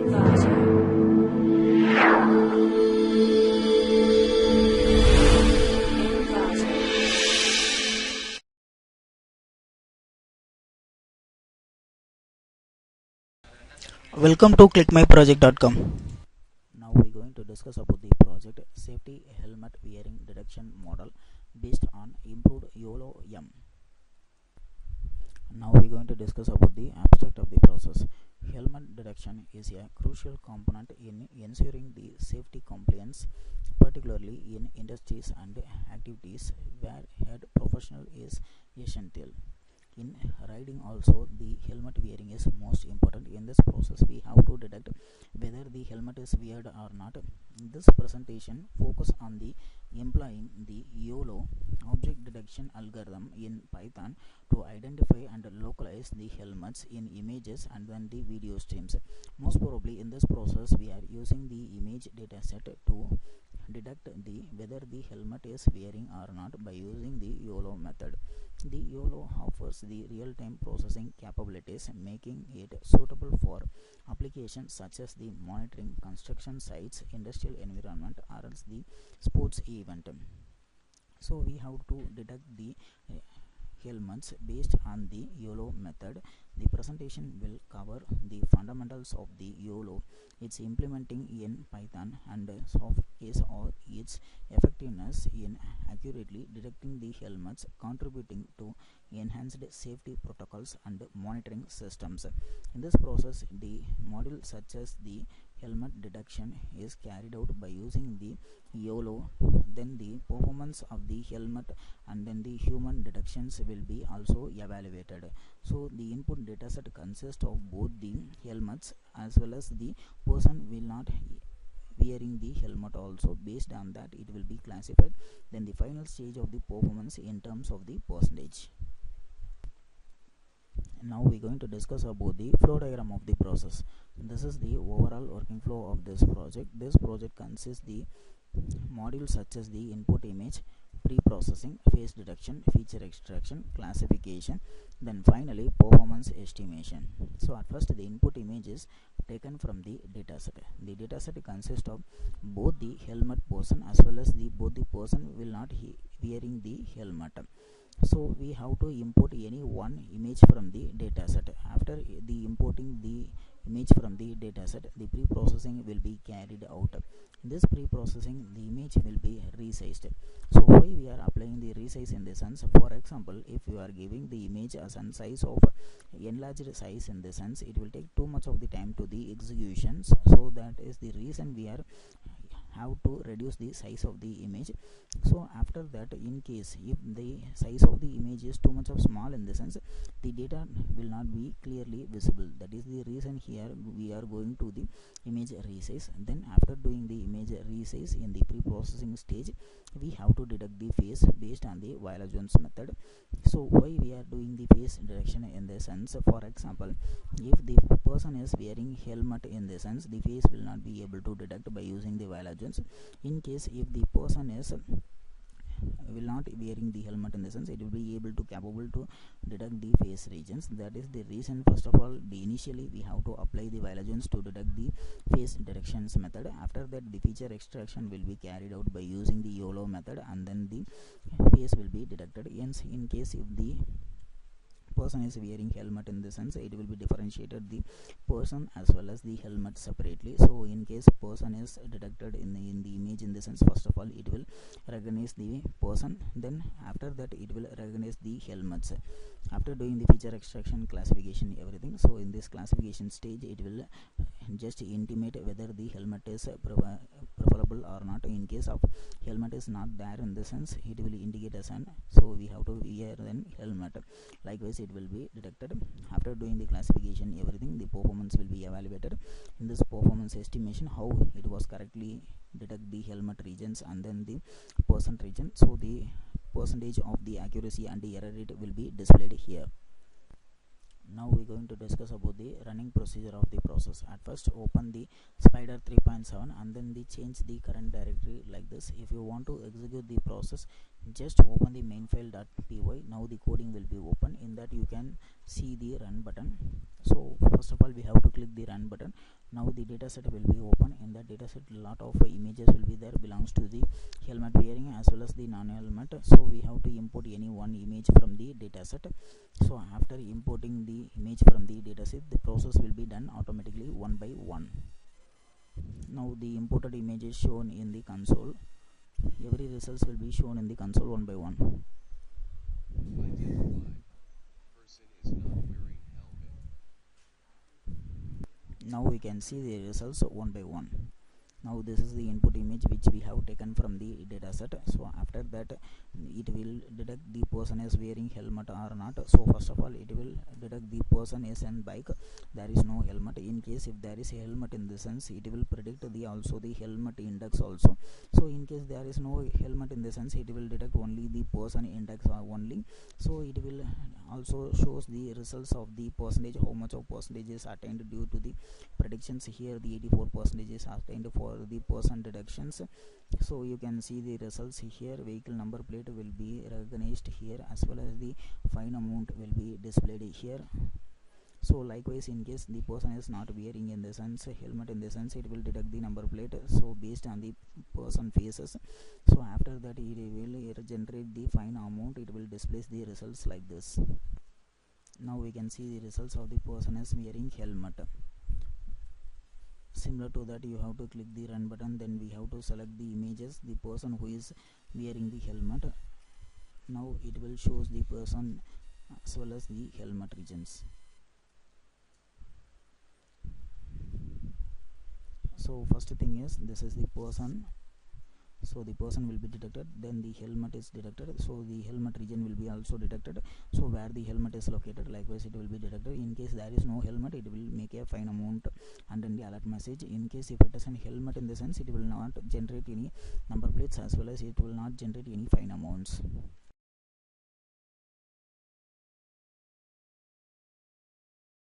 Welcome to ClickMyProject.com. Now we're going to discuss about the project Safety Helmet Wearing Detection Model based on improved YOLO-M. Now we're going to discuss about the abstract of the process. Helmet detection is a crucial component in ensuring the safety compliance, particularly in industries and activities where head professional is essential. In riding also, the helmet wearing is most important. In this process we have to detect whether the helmet is weared or not. This presentation focus on the employing the YOLO object detection algorithm in Python to identify and localize the helmets in images and then the video streams. Most probably in this process we are using the image dataset to detect whether the helmet is wearing or not by using the YOLO method. The YOLO offers the real-time processing capabilities, making it suitable for applications such as the monitoring construction sites, industrial environment, or else the sports event. So we have to detect the helmets based on the YOLO method. The presentation will cover the fundamentals of the YOLO, its implementing in Python, and soft case or its effectiveness in accurately detecting the helmets, contributing to enhanced safety protocols and monitoring systems. In this process, the module such as the helmet detection is carried out by using the YOLO. Then the performance of the helmet and then the human detections will be also evaluated. So the input dataset consists of both the helmets as well as the person will not wearing the helmet also. Based on that it will be classified, then the final stage of the performance in terms of the percentage. Now we're going to discuss about the flow diagram of the process. This is the overall working flow of this project. This project consists the modules such as the input image, pre-processing, face detection, feature extraction, classification, then finally performance estimation. So at first the input image is taken from the dataset. The dataset consists of both the helmet person as well as both the person will not wearing the helmet. So we have to import any one image from the dataset. After the importing the image from the dataset, the pre-processing will be carried out. In this pre-processing, the image will be resized. So why we are applying the resize in the sense, for example, if you are giving the image as a size of enlarged size, in the sense it will take too much of the time to the executions. So that is the reason we are have to reduce the size of the image. So after that, in case if the size of the image is too much of small, in the sense the data will not be clearly visible. That is the reason here we are going to the image resize. Then after doing the image resize in the pre-processing stage, we have to detect the face based on the YOLO-Jones method. So why we are doing the face detection in the sense, for example, if the person is wearing helmet, in the sense the face will not be able to detect by using the YOLO-Jones. In case if the person is will not wearing the helmet, in the sense it will be able to capable to detect the face regions. That is the reason first of all initially we have to apply the YOLO-Jones to detect the face detections method. After that the feature extraction will be carried out by using the YOLO method, and then the face will be detected. Hence in case if the person is wearing helmet, in the sense it will be differentiated the person as well as the helmet separately. So in case person is detected in the image, in the sense first of all it will recognize the person, then after that it will recognize the helmets. After doing the feature extraction, classification, everything, so in this classification stage it will just intimate whether the helmet is preferable or not. In case of helmet is not there, in the sense it will indicate as an, so we have to wear then helmet. Likewise it will be detected. After doing the classification, everything, the performance will be evaluated. In this performance estimation, how it was correctly detect the helmet regions and then the person region, so the percentage of the accuracy and the error rate will be displayed here. Now we're going to discuss about the running procedure of the process. At first open the spider 3.7 and then change the current directory like this. If you want to execute the process, just open the main file.py. Now the coding will be open. In that you can see the run button. So first of all we have to click the run button. Now the data set will be open. In that data set, lot of images will be there belongs to the helmet wearing as well as the non-helmet. So we have to import any one image from the data set. So after importing the image from the data set, the process will be done automatically one by one. Now the imported image is shown in the console. Every results will be shown in the console one by one. Now we can see the results one by one. Now this is the input image which we have taken from the data set. So after that, it will detect the person is wearing helmet or not. So first of all, it will detect the person is on bike, there is no helmet. In case if there is a helmet, in the sense it will predict the also the helmet index also. So in case there is no helmet, in the sense it will detect only the person index only. So it will also shows the results of the percentage, how much of percentage is attained due to the predictions. Here the 84% is attained for the person deductions. So you can see the results here. Vehicle number plate will be recognized here, as well as the fine amount will be displayed here. So likewise, in case the person is not wearing, in the sense helmet, in the sense it will detect the number plate, so based on the person faces. So after that, it will generate the fine amount, it will display the results like this. Now we can see the results of the person is wearing helmet. Similar to that, you have to click the run button, then we have to select the images, the person who is wearing the helmet. Now it will shows the person as well as the helmet regions. So first thing is, this is the person. So the person will be detected, then the helmet is detected, so the helmet region will be also detected. So where the helmet is located, likewise it will be detected. In case there is no helmet, it will make a fine amount and then the alert message. In case if it is a helmet, in the sense it will not generate any number plates, as well as it will not generate any fine amounts.